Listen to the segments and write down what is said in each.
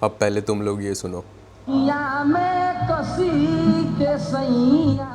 अब पहले तुम लोग ये सुनो। या में कसी के सैया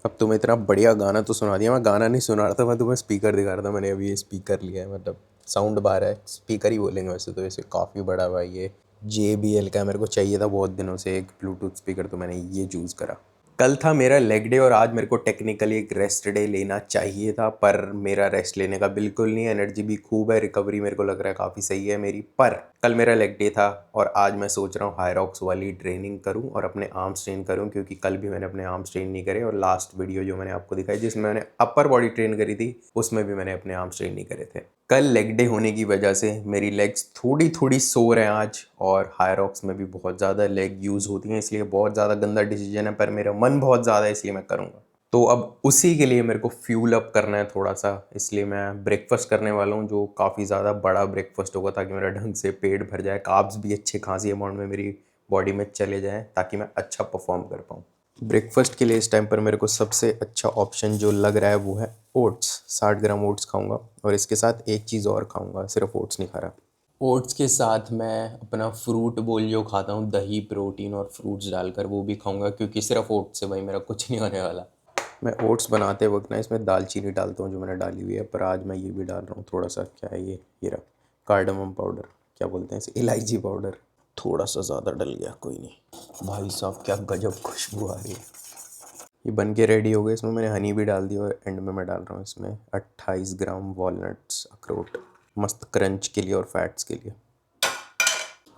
अब तुम्हें इतना बढ़िया गाना तो सुना दिया। मैं गाना नहीं सुना रहा था, मैं तुम्हें स्पीकर दिखा रहा था। मैंने अभी ये स्पीकर लिया है, मतलब साउंड बार है, स्पीकर ही बोलेंगे वैसे तो। इसे काफ़ी बड़ा भाई ये JBL का मेरे को चाहिए था बहुत दिनों से एक ब्लूटूथ स्पीकर, तो मैंने ये चूज़ करा। कल था मेरा लेग डे और आज मेरे को टेक्निकली एक रेस्ट डे लेना चाहिए था, पर मेरा रेस्ट लेने का बिल्कुल नहीं है। एनर्जी भी खूब है, रिकवरी मेरे को लग रहा है काफ़ी सही है मेरी। पर कल मेरा लेग डे था और आज मैं सोच रहा हूँ हायरॉक्स वाली ट्रेनिंग करूँ और अपने आर्म्स ट्रेन करूँ, क्योंकि कल भी मैंने अपने आर्म्स ट्रेन नहीं करे और लास्ट वीडियो जो मैंने आपको दिखाई जिसमें मैंने अपर बॉडी ट्रेन करी थी उसमें भी मैंने अपने आर्म्स ट्रेन नहीं करे थे। कल लेग डे होने की वजह से मेरी लेग्स थोड़ी थोड़ी सोर हैं आज, और हायरॉक्स में भी बहुत ज़्यादा लेग यूज़ होती हैं, इसलिए बहुत ज़्यादा गंदा डिसीजन है, पर मेरा मन बहुत ज़्यादा है इसलिए मैं करूँगा। तो अब उसी के लिए मेरे को फ्यूल अप करना है थोड़ा सा, इसलिए मैं ब्रेकफास्ट करने वाला हूँ जो काफ़ी ज़्यादा बड़ा ब्रेकफास्ट होगा, ताकि मेरा ढंग से पेट भर जाए, कार्ब्स भी अच्छे खासी अमाउंट में मेरी बॉडी में चले जाएँ ताकि मैं अच्छा परफॉर्म कर पाऊँ। ब्रेकफास्ट के लिए इस टाइम पर मेरे को सबसे अच्छा ऑप्शन जो लग रहा है वो है ओट्स। 60 ग्राम ओट्स खाऊंगा और इसके साथ एक चीज़ और खाऊंगा, सिर्फ ओट्स नहीं खा रहा। ओट्स के साथ मैं अपना फ्रूट बोल जो खाता हूँ, दही प्रोटीन और फ्रूट्स डालकर, वो भी खाऊंगा, क्योंकि सिर्फ ओट्स से भाई मेरा कुछ नहीं होने वाला। मैं ओट्स बनाते वक्त ना इसमें दालचीनी डालता हूँ जो मैंने डाली हुई है, पर आज मैं ये भी डाल रहा हूँ थोड़ा सा। क्या है ये रहा कार्डमम पाउडर, क्या बोलते हैं इसे, इलायची पाउडर। थोड़ा सा ज़्यादा डल गया, कोई नहीं। भाई साहब क्या गजब खुशबू आ रही है। ये बन के रेडी हो गए। इसमें मैंने हनी भी डाल दी और एंड में मैं डाल रहा हूँ इसमें 28 ग्राम वॉलनट्स, अखरोट, मस्त क्रंच के लिए और फैट्स के लिए।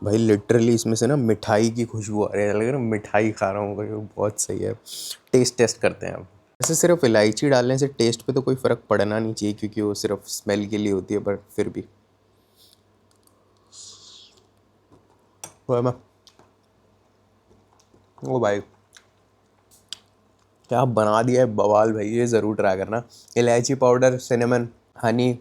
भाई लिटरली इसमें से ना मिठाई की खुशबू आ रही है, लग रहा है मिठाई खा रहा हूँ भाई, बहुत सही है। टेस्ट करते हैं अब। वैसे सिर्फ इलायची डालने से टेस्ट पे तो कोई फ़र्क पड़ना नहीं चाहिए, क्योंकि वो सिर्फ स्मेल के लिए होती है, पर फिर भी ओ भाई क्या बना दिया है बवाल भाई, ये ज़रूर ट्राई करना। इलायची पाउडर, सिनेमन, हनी,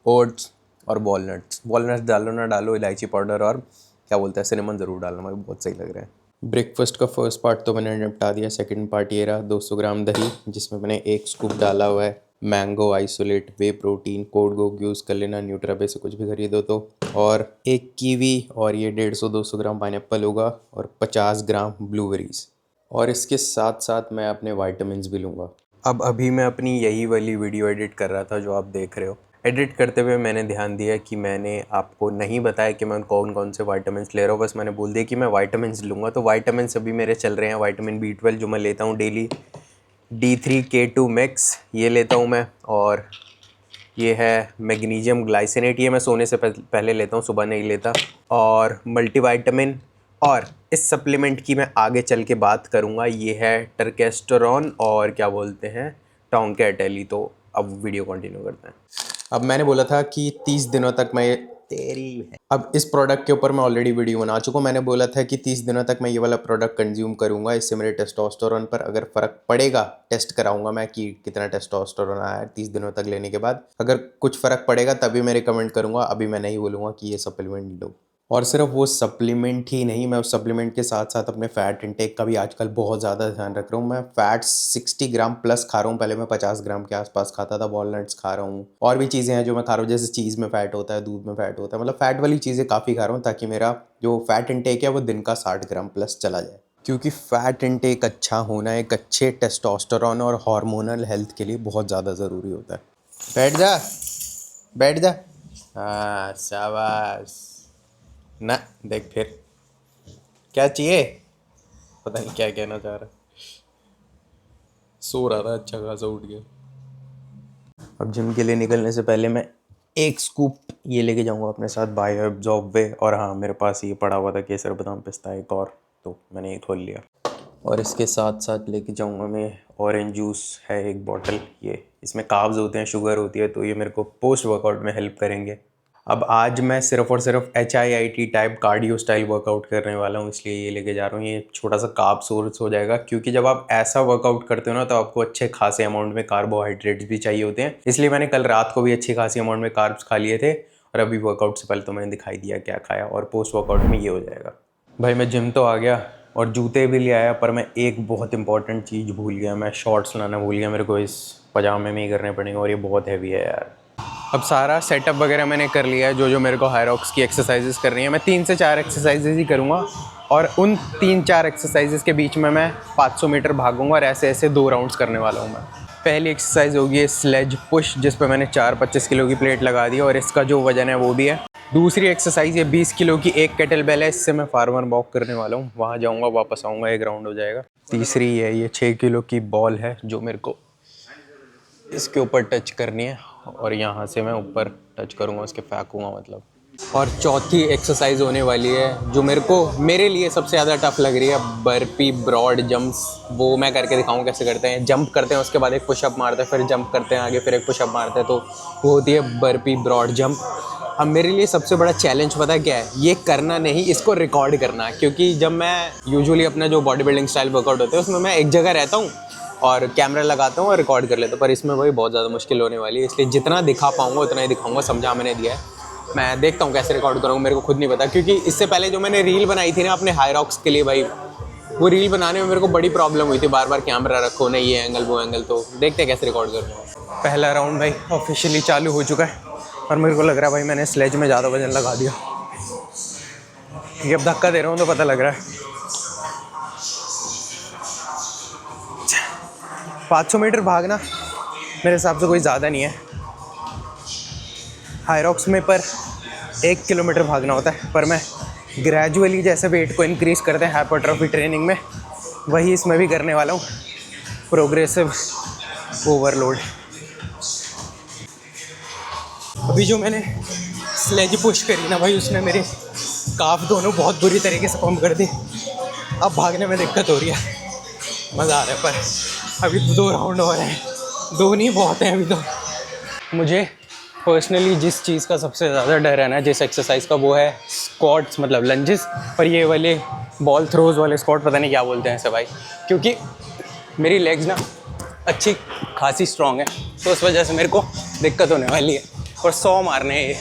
ओट्स और वॉलनट्स। वॉलनट्स डालो ना डालो, इलायची पाउडर और क्या बोलते हैं सिनेमन ज़रूर डालना, मुझे बहुत सही लग रहा है। ब्रेकफास्ट का फर्स्ट पार्ट तो मैंने निपटा दिया। सेकंड पार्ट ये रहा, 200 ग्राम दही जिसमें मैंने एक स्कूप डाला हुआ है mango isolate whey protein. Code को यूज़ कर लेना, न्यूट्राबे से कुछ भी खरीदो तो। और एक कीवी, और ये 150-200 ग्राम पाइनएप्पल होगा, और 50 ग्राम ब्लूबेरीज़। और इसके साथ साथ मैं अपने वाइटामिन्स भी लूँगा। अब अभी मैं अपनी यही वाली वीडियो एडिट कर रहा था जो आप देख रहे हो। एडिट करते हुए मैंने ध्यान दिया कि मैंने आपको नहीं बताया कि मैं कौन कौन से वाइटामिन्स ले रहा हूँ, बस मैंने बोल दिया कि मैं वाइटामिन्स लूँगा। तो वाइटामिन्स अभी मेरे चल रहे हैं वाइटामिन B12 जो मैं लेता हूँ डेली, D3K2 मिक्स ये लेता हूँ मैं, और ये है मैग्नीशियम ग्लाइसिनेट, ये मैं सोने से पहले लेता हूँ, सुबह नहीं लेता। और मल्टीविटामिन, और इस सप्लीमेंट की मैं आगे चल के बात करूँगा, ये है टर्केस्टोरॉन और क्या बोलते हैं टोंकेटेली। तो अब वीडियो कंटिन्यू करते हैं। अब मैंने बोला था कि 30 दिनों तक मैं तेरी है, अब इस प्रोडक्ट के ऊपर मैं ऑलरेडी वीडियो बना चुका हूँ। मैंने बोला था कि 30 दिनों तक मैं ये वाला प्रोडक्ट कंज्यूम करूँगा, इससे मेरे टेस्टोस्टेरोन पर अगर फ़र्क पड़ेगा, टेस्ट कराऊंगा मैं कि कितना टेस्टोस्टेरोन आया है 30 दिनों तक लेने के बाद। अगर कुछ फ़र्क पड़ेगा तभी मैं रिकमेंड करूँगा, अभी मैं नहीं बोलूँगा कि ये सप्लीमेंट लो। और सिर्फ वो सप्लीमेंट ही नहीं, मैं उस सप्लीमेंट के साथ साथ अपने फ़ैट इंटेक का भी आजकल बहुत ज़्यादा ध्यान रख रहा हूँ। मैं फ़ैट्स 60 ग्राम प्लस खा रहा हूँ, पहले मैं 50 ग्राम के आसपास खाता था। वॉलनट्स खा रहा हूँ, और भी चीज़ें हैं जो मैं खा रहा हूँ, जैसे चीज़ में फ़ैट होता है, दूध में फ़ैट होता है, मतलब फ़ैट वाली चीज़ें काफ़ी खा रहा हूँ ताकि मेरा जो फ़ैट इंटेक है वो दिन का 60 ग्राम प्लस चला जाए। क्योंकि फ़ैट इंटेक अच्छा होना एक अच्छे टेस्टोस्टेरोन और हार्मोनल हेल्थ के लिए बहुत ज़्यादा ज़रूरी होता है। बैठ जा, बैठ जा, हाँ शाबाश। ना देख फिर क्या चाहिए, पता नहीं क्या कहना चाह रहा। सो रहा था अच्छा खासा, उठ गया। अब जिम के लिए निकलने से पहले मैं एक स्कूप ये लेके जाऊंगा अपने साथ, बायो एब्जॉर्ब वे। और हाँ, मेरे पास ये पड़ा हुआ था केसर बादाम पिस्ता एक और, तो मैंने ये खोल लिया। और इसके साथ साथ लेके जाऊंगा मैं ऑरेंज जूस है एक बॉटल। ये इसमें कार्ब्स होते हैं, शुगर होती है, तो ये मेरे को पोस्ट वर्कआउट में हेल्प करेंगे। अब आज मैं सिर्फ और सिर्फ HIIT type cardio style workout करने वाला हूँ, इसलिए ये लेके जा रहा हूँ। ये छोटा सा कार्ब सोर्स हो जाएगा, क्योंकि जब आप ऐसा वर्कआउट करते हो ना तो आपको अच्छे खासे अमाउंट में कार्बोहाइड्रेट्स भी चाहिए होते हैं। इसलिए मैंने कल रात को भी अच्छी खासी अमाउंट में कार्ब्स खा लिए थे, और अभी वर्कआउट से पहले तो मैंने दिखाई दिया क्या खाया, और पोस्ट वर्कआउट में ये हो जाएगा। भाई मैं जिम तो आ गया और जूते भी ले आया, पर मैं एक बहुत इंपॉर्टेंट चीज़ भूल गया। मैं शॉर्ट्स लाना भूल गया, मेरे को इस पजामे में ही करने पड़ेंगे, और ये बहुत हैवी है यार। अब सारा सेटअप वगैरह मैंने कर लिया है, जो जो मेरे को हायरॉक्स की एक्सरसाइजेस कर रही हैं। मैं 3 से 4 एक्सरसाइजेज ही करूँगा और उन 3-4 एक्सरसाइजेस के बीच में मैं 500 मीटर भागूंगा और ऐसे ऐसे 2 राउंड्स करने वाला हूँ मैं। पहली एक्सरसाइज होगी स्लेज पुश, जिस पे मैंने 4-25 किलो की प्लेट लगा दी और इसका जो वजन है वो भी है। दूसरी एक्सरसाइज ये 20 किलो की एक केटल बेल है, इससे मैं फार्मर वॉक करने वाला हूँ। वहाँ जाऊँगा, वापस आऊँगा, एक राउंड हो जाएगा। तीसरी है ये 6 किलो की बॉल है, जो मेरे को इसके ऊपर टच करनी है और यहाँ से मैं ऊपर टच करूँगा, उसके फेंकूँगा मतलब। और चौथी एक्सरसाइज होने वाली है जो मेरे लिए सबसे ज़्यादा टफ लग रही है, बर्पी ब्रॉड जंप्स। वो मैं करके दिखाऊँ कैसे करते हैं। जंप करते हैं, उसके बाद एक पुशअप मारते हैं, फिर जंप करते हैं आगे, फिर एक पुशअप मारते हैं, तो वो होती है बर्पी ब्रॉड जंप। अब मेरे लिए सबसे बड़ा चैलेंज पता है क्या है? ये करना नहीं, इसको रिकॉर्ड करना। क्योंकि जब मैं यूजुअली अपना जो बॉडी बिल्डिंग स्टाइल वर्कआउट होते हैं उसमें मैं एक जगह रहता हूँ और कैमरा लगाता हूँ और रिकॉर्ड कर लेता हूँ, पर इसमें वही बहुत ज़्यादा मुश्किल होने वाली है। इसलिए जितना दिखा पाऊँगा उतना ही दिखाऊँगा, समझा मैंने दिया है। मैं देखता हूँ कैसे रिकॉर्ड करूँगा, मेरे को खुद नहीं पता। क्योंकि इससे पहले जो मैंने रील बनाई थी ना अपने हायरॉक्स के लिए भाई, वो रील बनाने में मेरे को बड़ी प्रॉब्लम हुई थी। बार बार कैमरा रखो, नहीं ये एंगल वो एंगल, तो देखते हैं कैसे रिकॉर्ड करूँगा। पहला राउंड भाई ऑफिशियली चालू हो चुका है और मेरे को लग रहा है भाई मैंने स्लेज में ज़्यादा वजन लगा दिया। ये अब धक्का दे रहा हूँ तो पता लग रहा है। 500 मीटर भागना मेरे हिसाब से कोई ज़्यादा नहीं है हायरॉक्स में, पर 1 किलोमीटर भागना होता है। पर मैं ग्रेजुअली जैसे वेट को इंक्रीज़ करते हैं हाइपरट्रॉफी ट्रेनिंग में, वही इसमें भी करने वाला हूँ, प्रोग्रेसिव ओवरलोड। अभी जो मैंने स्लेज पुश करी ना भाई, उसने मेरे काफ दोनों बहुत बुरी तरीके से पंप कर दी। अब भागने में दिक्कत हो रही है, मज़ा आ रहा है। पर अभी 2 राउंड हो रहे हैं, 2 नहीं बहुत हैं अभी तो। मुझे पर्सनली जिस चीज़ का सबसे ज़्यादा डर है ना, जिस एक्सरसाइज का, वो है स्क्वाट्स, मतलब लंजेस। पर ये वाले बॉल थ्रोज वाले स्क्वाट पता नहीं क्या बोलते हैं इसे भाई, क्योंकि मेरी लेग्स ना अच्छी खासी स्ट्रॉन्ग है, तो उस वजह से मेरे को दिक्कत होने वाली है। और 100 मारने हैं ये।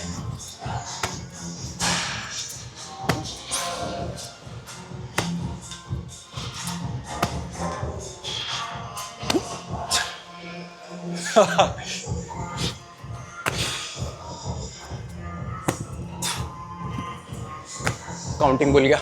काउंटिंग भूल गया।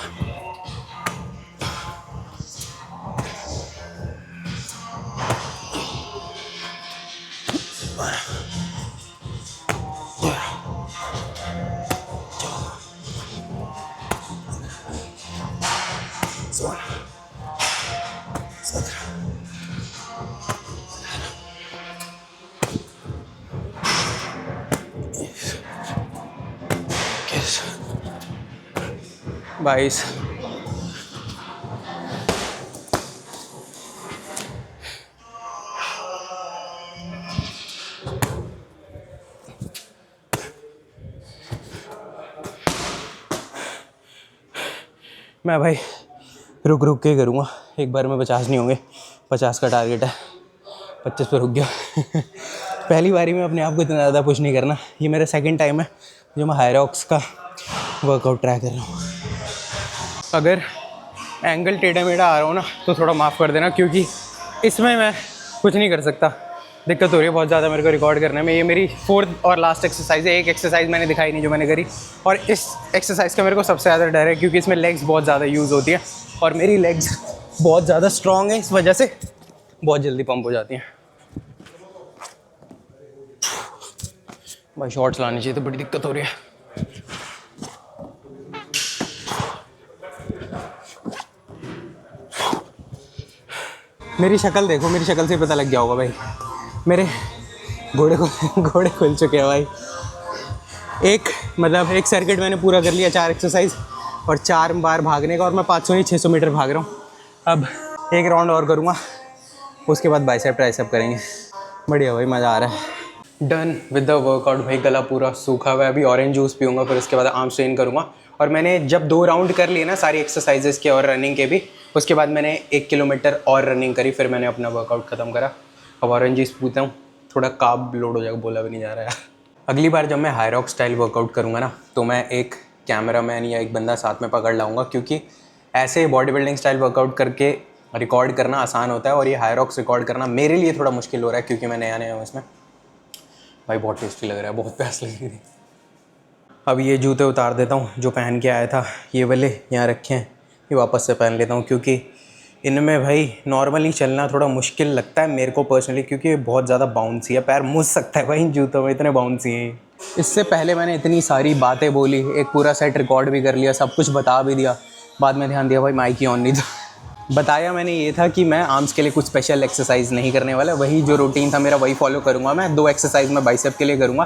बाईस। मैं भाई रुक रुक के करूँगा, एक बार में 50 नहीं होंगे। 50 का टारगेट है, 25 पे रुक गया। पहली बारी में अपने आप को इतना ज़्यादा पुश नहीं करना। ये मेरा सेकंड टाइम है जो मैं हायरॉक्स का वर्कआउट ट्राई कर रहा हूँ। अगर एंगल टेढ़ा मेढ़ा आ रहा हो ना तो थोड़ा माफ़ कर देना, क्योंकि इसमें मैं कुछ नहीं कर सकता। दिक्कत हो रही है बहुत ज़्यादा मेरे को रिकॉर्ड करने में। ये मेरी 4th और लास्ट एक्सरसाइज है। एक एक्सरसाइज मैंने दिखाई नहीं जो मैंने करी, और इस एक्सरसाइज का मेरे को सबसे ज़्यादा डर है, क्योंकि इसमें लेग्स बहुत ज़्यादा यूज़ होती है और मेरी लेग्स बहुत ज़्यादा स्ट्रॉन्ग है, इस वजह से बहुत जल्दी पंप हो जाती हैं। भाई शॉर्ट्स लानी चाहिए, तो बड़ी दिक्कत हो रही है। मेरी शक्ल देखो, मेरी शक्ल से पता लग गया होगा भाई, मेरे घोड़े खुल चुके हैं भाई। एक सर्किट मैंने पूरा कर लिया, 4 एक्सरसाइज और 4 बार भागने का, और मैं 500 नहीं 600 मीटर भाग रहा हूँ। अब एक राउंड और करूँगा, उसके बाद बाइसेप ट्राइसेप करेंगे। बढ़िया भाई, मज़ा आ रहा है। डन विद द वर्कआउट भाई, गला पूरा सूखा हुआ है। अभी ऑरेंज जूस पीऊँगा, फिर उसके बाद आर्म स्ट्रेन करूँगा। और मैंने जब 2 राउंड कर लिए ना सारी एक्सरसाइजेस के और रनिंग के भी, उसके बाद मैंने 1 किलोमीटर और रनिंग करी, फिर मैंने अपना वर्कआउट ख़त्म करा। अब ऑरेंज जूस पीता हूँ, थोड़ा कार्ब लोड हो जाएगा, बोला भी नहीं जा रहा है। अगली बार जब मैं हायरॉक्स स्टाइल वर्कआउट करूँगा ना, तो मैं एक कैमरामैन या एक बंदा साथ में पकड़ लाऊंगा, क्योंकि ऐसे बॉडी बिल्डिंग स्टाइल वर्कआउट करके रिकॉर्ड करना आसान होता है, और ये हायरॉक्स रिकॉर्ड करना मेरे लिए थोड़ा मुश्किल हो रहा है, क्योंकि मैं नया हूँ इसमें। भाई बहुत टेस्टी लग रहा है, बहुत प्यास लग रही थी। अब ये जूते उतार देता हूँ जो पहन के आया था, ये वाले यहाँ रखे हैं, ये वापस से पहन लेता हूँ क्योंकि इनमें भाई नॉर्मली चलना थोड़ा मुश्किल लगता है मेरे को पर्सनली, क्योंकि ये बहुत ज़्यादा बाउंसी है, पैर मुझ सकता है भाई इन जूतों में, इतने बाउंसी हैं। इससे पहले मैंने इतनी सारी बातें बोली, एक पूरा सेट रिकॉर्ड भी कर लिया, सब कुछ बता भी दिया, बाद में ध्यान दिया भाई माइक ही ऑन नहीं था। बताया मैंने ये था कि मैं आर्म्स के लिए कुछ स्पेशल एक्सरसाइज नहीं करने वाला, वही जो रूटीन था मेरा वही फॉलो करूँगा मैं। 2 एक्सरसाइज मैं बाइसेप के लिए करूँगा,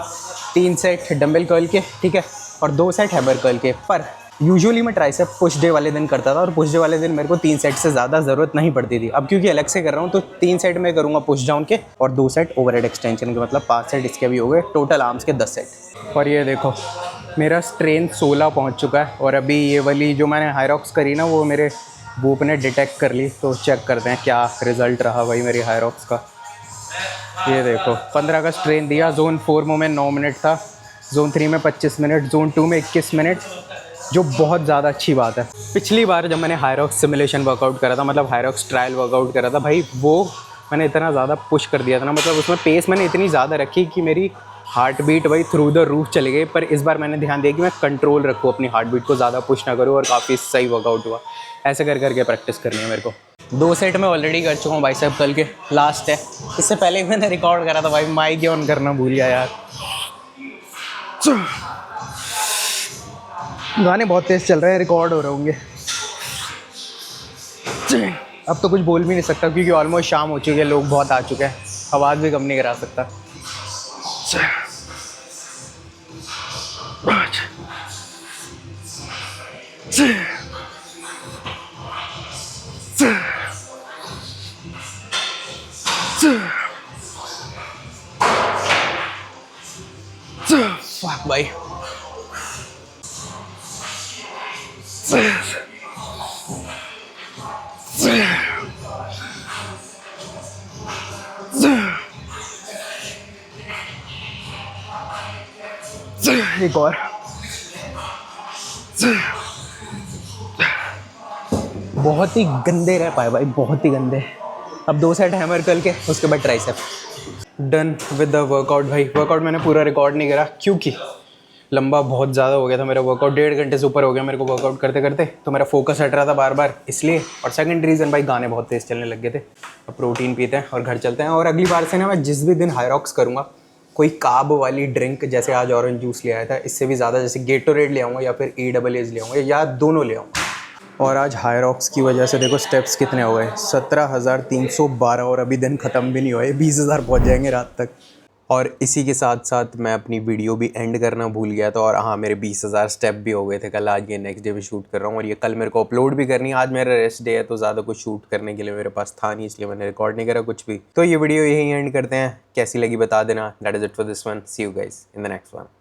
3 सेट डंबल कर्ल के, ठीक है, और 2 सेट हैमर कर्ल के। पर यूजुअली मैं ट्राइसेप पुश डे वाले दिन करता था, और पुश डे वाले दिन मेरे को 3 सेट से ज़्यादा ज़रूरत नहीं पड़ती थी। अब क्योंकि अलग से कर रहा हूँ तो 3 सेट में करूँगा पुश डाउन के और 2 सेट ओवरहेड एक्सटेंशन के, मतलब 5 सेट इसके भी हो गए, टोटल आर्म्स के 10 सेट। और ये देखो मेरा स्ट्रेंथ 16 पहुँच चुका है, और अभी ये वाली जो मैंने हायरॉक्स करी ना वो मेरे बूप ने डिटेक्ट कर ली, तो चेक करते हैं क्या रिज़ल्ट रहा भाई मेरी हायरॉक्स का। ये देखो 15 का स्ट्रेन दिया, जोन 4 में 9 मिनट था, जोन 3 में 25 मिनट, जोन 2 में 21 मिनट, जो बहुत ज़्यादा अच्छी बात है। पिछली बार जब मैंने हायरॉक्स सिमुलेशन वर्कआउट करा था, मतलब हायरॉक्स ट्रायल वर्कआउट करा था भाई, वो मैंने इतना ज़्यादा पुश कर दिया था ना, मतलब उसमें पेस मैंने इतनी ज़्यादा रखी कि मेरी हार्ट बीट भाई थ्रू द रूफ चली गई। पर इस बार मैंने ध्यान दिया कि मैं कंट्रोल रखूँ अपनी हार्ट बीट को, ज़्यादा पुश ना करूँ, और काफ़ी सही वर्कआउट हुआ। ऐसे कर करके प्रैक्टिस करनी है मेरे को। 2 सेट में ऑलरेडी कर चुका हूँ बाइसेप कर्ल के, लास्ट है। इससे पहले मैंने रिकॉर्ड करा था भाई, माइक ऑन करना भूल गया यार। गाने बहुत तेज़ चल रहे हैं, रिकॉर्ड हो रहे होंगे। अब तो कुछ बोल भी नहीं सकता क्योंकि ऑलमोस्ट शाम हो चुकी है, लोग बहुत आ चुके हैं, आवाज़ भी कम नहीं करा सकता। Fuck भाई, एक और। बहुत ही गंदे रह पाए भाई, बहुत ही गंदे। अब 2 सेट हैमर कर्ल के, उसके बाद tricep. Done with the workout भाई। वर्कआउट मैंने पूरा रिकॉर्ड नहीं करा क्योंकि लंबा बहुत ज़्यादा हो गया था मेरा वर्कआउट, 1.5 घंटे से ऊपर हो गया मेरे को वर्कआउट करते करते, तो मेरा फोकस हट रहा था बार बार इसलिए। और सेकंड रीज़न भाई गाने बहुत तेज़ चलने लग गए थे। अब प्रोटीन पीते हैं और घर चलते हैं। और अगली बार से ना मैं जिस भी दिन हायरॉक्स करूँगा कोई कार्ब वाली ड्रिंक, जैसे आज ऑरेंज जूस ले आया था, इससे भी ज़्यादा जैसे गेटोरेड ले आऊँगा या फिर EAAs ले आऊँगा, या दोनों ले आऊँगा। और आज हायरॉक्स की वजह से देखो स्टेप्स कितने हो गए, 17,312, और अभी दिन ख़त्म भी नहीं हुआ है, 20,000 पहुँच जाएंगे रात तक। और इसी के साथ साथ मैं अपनी वीडियो भी एंड करना भूल गया था, और हाँ मेरे 20,000 स्टेप भी हो गए थे कल। आज ये नेक्स्ट डे भी शूट कर रहा हूँ, और ये कल मेरे को अपलोड भी करनी है। आज मेरा रेस्ट डे है तो ज़्यादा कुछ शूट करने के लिए मेरे पास था नहीं, इसलिए मैंने रिकॉर्ड नहीं करा कुछ भी। तो ये वीडियो यहीं एंड करते हैं, कैसी लगी बता देना। That is it for this one, see you guys in the next one.